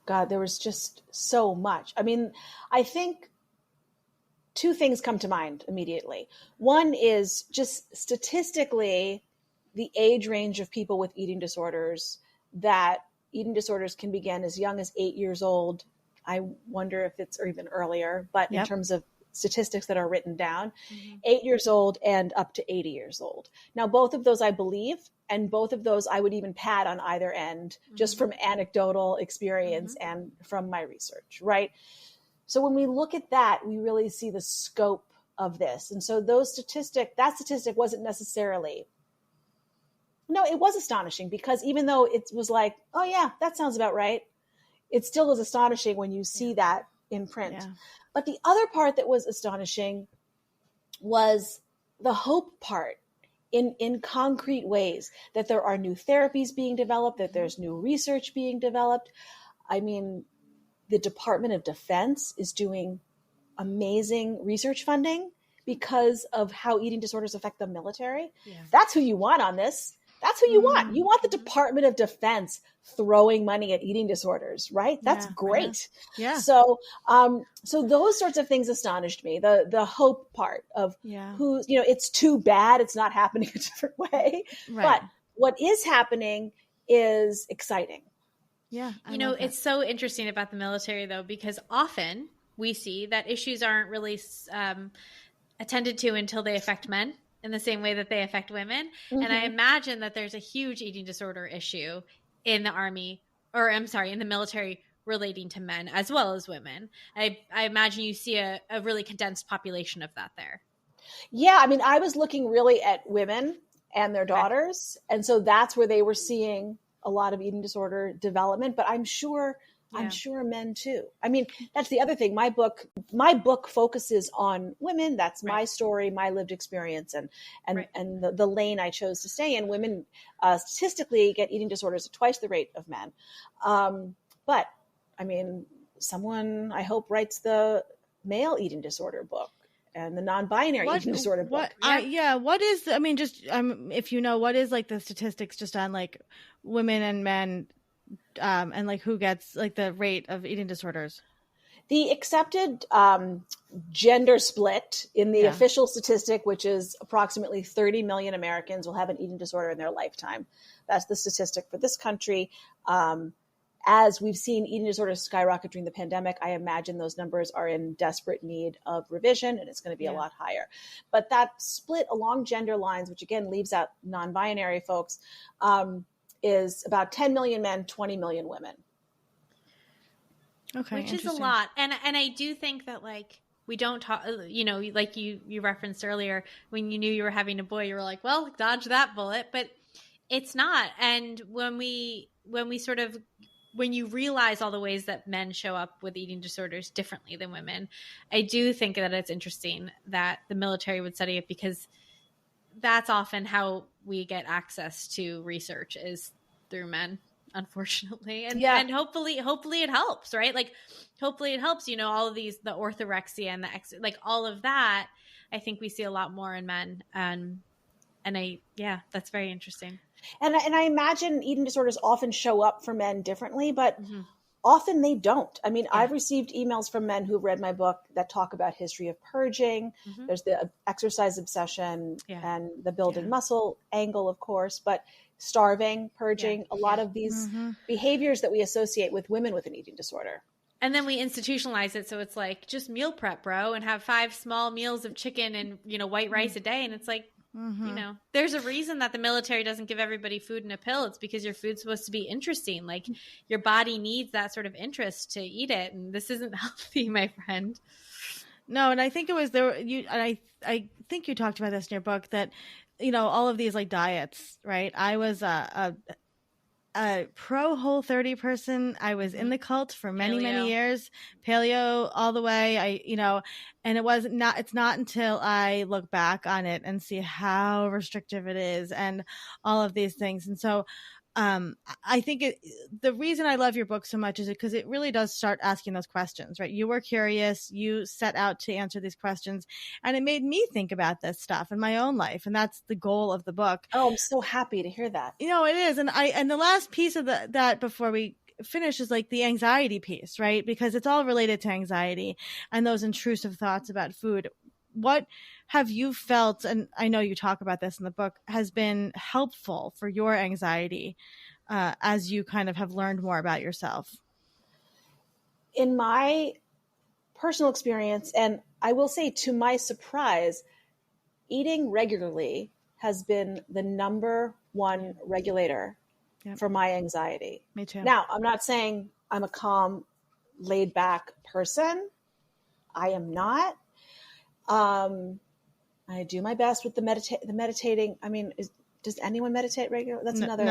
God, there was just so much. I mean, I think two things come to mind immediately. One is just statistically, the age range of people with eating disorders, that eating disorders can begin as young as 8 years old. I wonder if it's or even earlier, but in terms of statistics that are written down, 8 years old and up to 80 years old. Now, both of those I believe, and both of those I would even pad on either end, just from anecdotal experience and from my research, right? So when we look at that, we really see the scope of this. And so that statistic wasn't necessarily, no, it was astonishing, because even though it was like, oh yeah, that sounds about right, it still is astonishing when you see that in print. Yeah. But the other part that was astonishing was the hope part, in concrete ways, that there are new therapies being developed, that there's new research being developed. I mean, the Department of Defense is doing amazing research funding because of how eating disorders affect the military. Yeah. That's who you want on this. That's who you want. You want the Department of Defense throwing money at eating disorders, right? That's great. Yeah. So, so those sorts of things astonished me. The hope part of who's, it's too bad it's not happening a different way. Right. But what is happening is exciting. Yeah. It's so interesting about the military, though, because often we see that issues aren't really attended to until they affect men in the same way that they affect women. And I imagine that there's a huge eating disorder issue in the Army, or I'm sorry, in the military, relating to men as well as women. I imagine you see a really condensed population of that there. Yeah. I mean, I was looking really at women and their daughters. And so that's where they were seeing a lot of eating disorder development, but I'm sure men too. I mean, that's the other thing. My book focuses on women. That's my story, my lived experience, and the lane I chose to stay in. Women statistically get eating disorders at twice the rate of men. But I mean, someone I hope writes the male eating disorder book and the non-binary eating disorder book. What is, I mean, just if you know, what is like the statistics just on like women and men, and like who gets like the rate of eating disorders? The accepted gender split in the official statistic, which is approximately 30 million Americans will have an eating disorder in their lifetime. That's the statistic for this country. As we've seen eating disorders skyrocket during the pandemic, I imagine those numbers are in desperate need of revision, and it's going to be a lot higher. But that split along gender lines, which again leaves out non-binary folks, is about 10 million men, 20 million women. Okay, which is a lot. And I do think that, like, we don't talk, like you referenced earlier, when you knew you were having a boy, you were like, well, dodge that bullet, but it's not. And when you realize all the ways that men show up with eating disorders differently than women, I do think that it's interesting that the military would study it, because that's often how we get access to research, is through men, unfortunately. And hopefully it helps, right? Like, hopefully it helps, all of these, the orthorexia and like all of that, I think we see a lot more in men. And that's very interesting. And I imagine eating disorders often show up for men differently, but often they don't. I mean, I've received emails from men who've read my book that talk about history of purging. There's the exercise obsession and the building muscle angle, of course, but starving, purging, a lot of these behaviors that we associate with women with an eating disorder. And then we institutionalize it. So it's like, just meal prep, bro, and have 5 small meals of chicken and, white rice a day. And it's like, there's a reason that the military doesn't give everybody food in a pill. It's because your food's supposed to be interesting. Like, your body needs that sort of interest to eat it. And this isn't healthy, my friend. No. And I think it was I think you talked about this in your book, that, all of these like diets, right? I was a pro Whole30 person. I was in the cult for many years, paleo all the way. And it's not until I look back on it and see how restrictive it is and all of these things. And so I think the reason I love your book so much is because it really does start asking those questions, right? You were curious, you set out to answer these questions, and it made me think about this stuff in my own life. And that's the goal of the book. Oh, I'm so happy to hear that. You know, it is. And the last piece of that before we finish is like the anxiety piece, right? Because it's all related to anxiety and those intrusive thoughts about food. What have you felt, and I know you talk about this in the book, has been helpful for your anxiety as you kind of have learned more about yourself? In my personal experience, and I will say to my surprise, eating regularly has been the number one regulator for my anxiety. Me too. Now, I'm not saying I'm a calm, laid back person. I am not. I do my best with the meditating. I mean, does anyone meditate regularly? That's another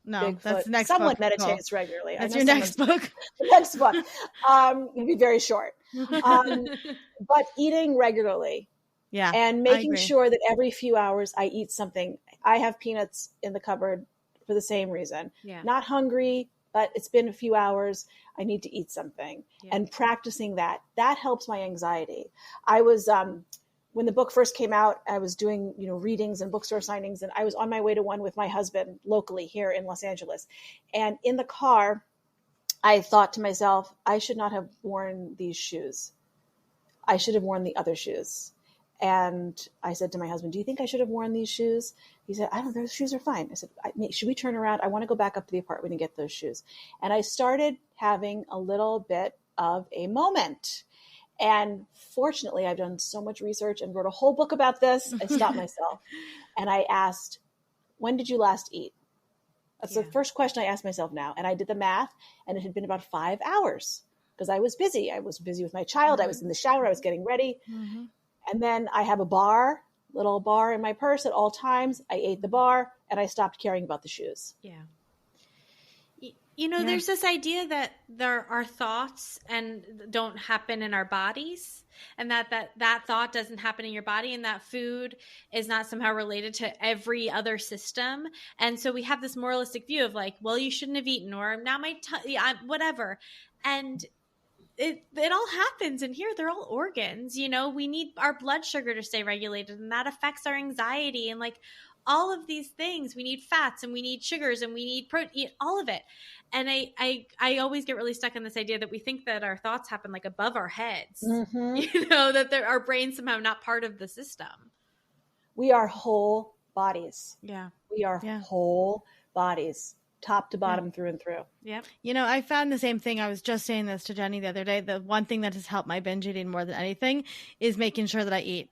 Bigfoot. That's the next Someone book, meditates regularly. That's your next book. The next book. It'll be very short. But eating regularly. Yeah. And making sure that every few hours I eat something. I have peanuts in the cupboard for the same reason. Yeah. Not hungry, but it's been a few hours. I need to eat something. Yeah. And practicing that helps my anxiety. I was, when the book first came out, I was doing, readings and bookstore signings, and I was on my way to one with my husband locally here in Los Angeles. And in the car, I thought to myself, I should not have worn these shoes. I should have worn the other shoes. And I said to my husband, do you think I should have worn these shoes? He said, I don't know, those shoes are fine. I said, should we turn around? I want to go back up to the apartment and get those shoes. And I started having a little bit of a moment. And fortunately, I've done so much research and wrote a whole book about this. I stopped myself and I asked, when did you last eat? That's the first question I asked myself now. And I did the math, and it had been about 5 hours because I was busy. I was busy with my child. I was in the shower. I was getting ready. Mm-hmm. And then I have a little bar in my purse at all times. I ate the bar and I stopped caring about the shoes. Yeah. There's this idea that there are thoughts and don't happen in our bodies, and that thought doesn't happen in your body, and that food is not somehow related to every other system. And so we have this moralistic view of like, well, you shouldn't have eaten, or now whatever. And it all happens in here. They're all organs. We need our blood sugar to stay regulated, and that affects our anxiety and like all of these things. We need fats and we need sugars and we need protein, all of it. And I always get really stuck in this idea that we think that our thoughts happen like above our heads, that our brain's somehow not part of the system. We are whole bodies. Yeah. We are whole bodies, top to bottom, through and through. Yep. I found the same thing. I was just saying this to Jenny the other day. The one thing that has helped my binge eating more than anything is making sure that I eat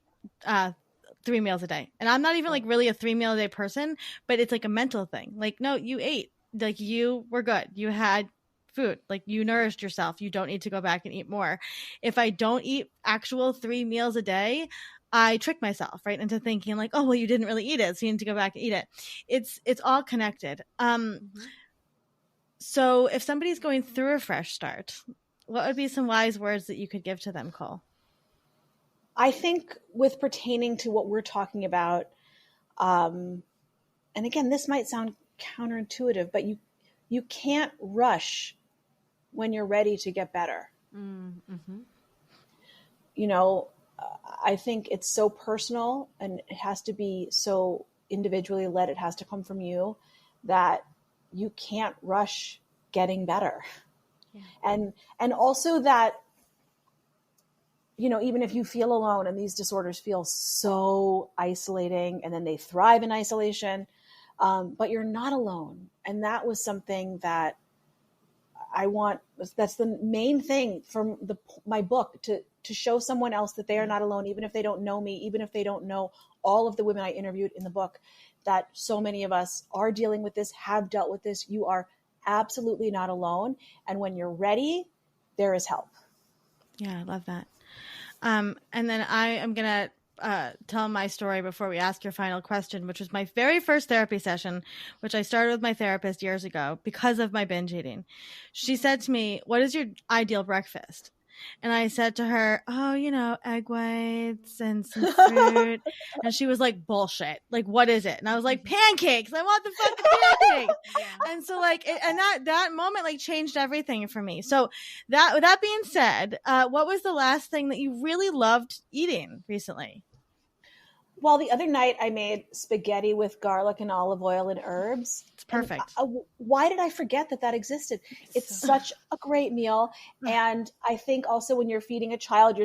3 meals a day. And I'm not even like really a 3 meal a day person, but it's like a mental thing. Like, no, you ate. Like, you were good. You had food. Like, you nourished yourself. You don't need to go back and eat more. If I don't eat actual 3 meals a day, I trick myself right into thinking like, oh, well, you didn't really eat it, so you need to go back and eat it. It's all connected. So if somebody's going through a fresh start, what would be some wise words that you could give to them, Cole? I think with pertaining to what we're talking about, and again, this might sound counterintuitive, but you can't rush when you're ready to get better. Mm-hmm. I think it's so personal, and it has to be so individually led. It has to come from you, that you can't rush getting better. Yeah. And also that, even if you feel alone, and these disorders feel so isolating, and then they thrive in isolation, but you're not alone. And that was something that that's the main thing from my book, to show someone else that they are not alone, even if they don't know me, even if they don't know all of the women I interviewed in the book, that so many of us are dealing with this, have dealt with this. You are absolutely not alone. And when you're ready, there is help. Yeah, I love that. And then I am going to tell my story before we ask your final question, which was my very first therapy session, which I started with my therapist years ago because of my binge eating. She said to me, what is your ideal breakfast? And I said to her, oh, egg whites and some fruit. And she was like, bullshit. Like, what is it? And I was like, pancakes. I want the fucking pancakes. Yeah. And so that moment like changed everything for me. So that being said, what was the last thing that you really loved eating recently? Well, the other night I made spaghetti with garlic and olive oil and herbs. It's perfect. Why did I forget that existed? It's such a great meal. And I think also when you're feeding a child,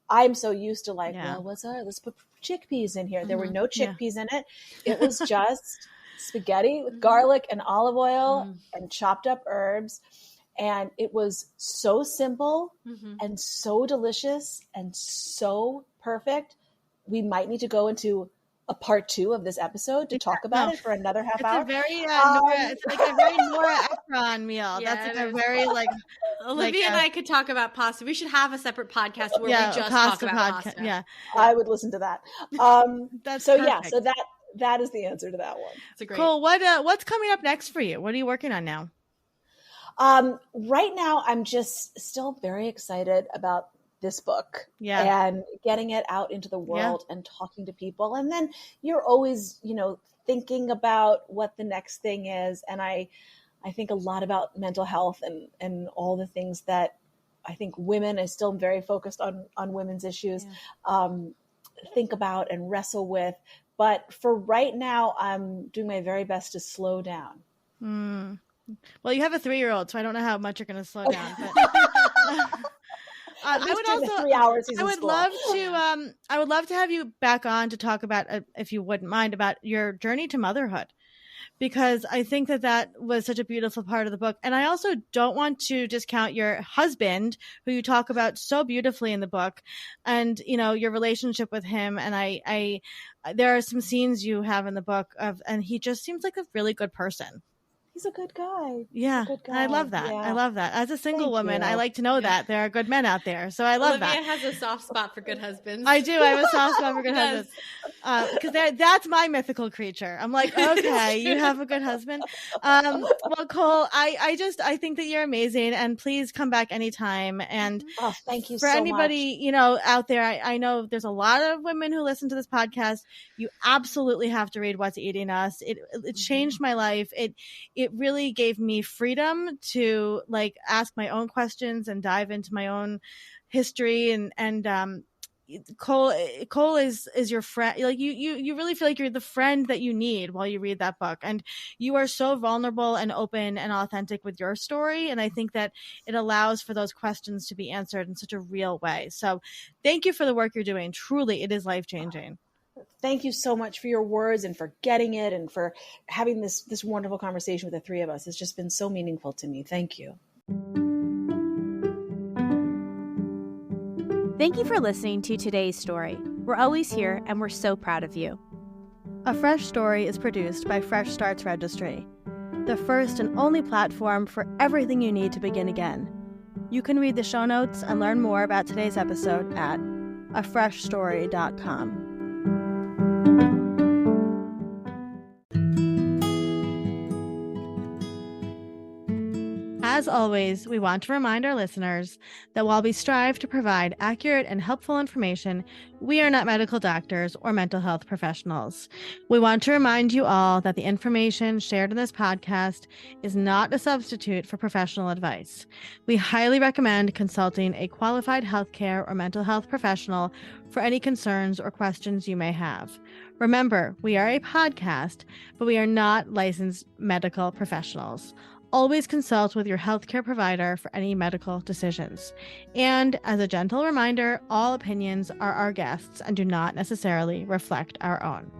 I'm so used to let's put chickpeas in here. There were no chickpeas in it. It was just spaghetti with garlic and olive oil and chopped up herbs. And it was so simple and so delicious and so perfect. We might need to go into a part 2 of this episode to talk about it for another half hour. It's like a very Nora Ephron meal. Yeah, that's like a very Olivia and I could talk about pasta. We should have a separate podcast where we just talk about pasta. Yeah, I would listen to that. That's so perfect. So that is the answer to that one. It's a great. Cool. What's coming up next for you? What are you working on now? Right now, I'm just still very excited about this book and getting it out into the world and talking to people. And then you're always, thinking about what the next thing is. And I think a lot about mental health and all the things that I think women is still very focused on women's issues, think about and wrestle with. But for right now, I'm doing my very best to slow down. Well, you have a 3-year-old, so I don't know how much you're going to slow down. But I would also 3 hours. I would love to have you back on to talk about, if you wouldn't mind, about your journey to motherhood, because I think that was such a beautiful part of the book. And I also don't want to discount your husband, who you talk about so beautifully in the book, and your relationship with him. And I there are some scenes you have in the book and he just seems like a really good person. He's a good guy. Yeah. Good guy. I love that. Yeah. I love that. As a single woman, you. I like to know that there are good men out there. So I love Olivia that. has a soft spot for good husbands. I do. I have a soft spot for good husbands. Because that's my mythical creature. I'm like, okay, you have a good husband. Well, Cole, I think that you're amazing, and please come back anytime. And thank you for so anybody, much. Out there, I know there's a lot of women who listen to this podcast. You absolutely have to read What's Eating Us. It changed my life. It really gave me freedom to ask my own questions and dive into my own history. And Cole is your friend. You really feel like you're the friend that you need while you read that book. And you are so vulnerable and open and authentic with your story. And I think that it allows for those questions to be answered in such a real way. So thank you for the work you're doing. Truly, it is life-changing. Thank you so much for your words and for getting it and for having this wonderful conversation with the three of us. It's just been so meaningful to me. Thank you. Thank you for listening to today's story. We're always here, and we're so proud of you. A Fresh Story is produced by Fresh Starts Registry, the first and only platform for everything you need to begin again. You can read the show notes and learn more about today's episode at afreshstory.com. As always, we want to remind our listeners that while we strive to provide accurate and helpful information, we are not medical doctors or mental health professionals. We want to remind you all that the information shared in this podcast is not a substitute for professional advice. We highly recommend consulting a qualified healthcare or mental health professional for any concerns or questions you may have. Remember, we are a podcast, but we are not licensed medical professionals. Always consult with your healthcare provider for any medical decisions. And as a gentle reminder, all opinions are our guests and do not necessarily reflect our own.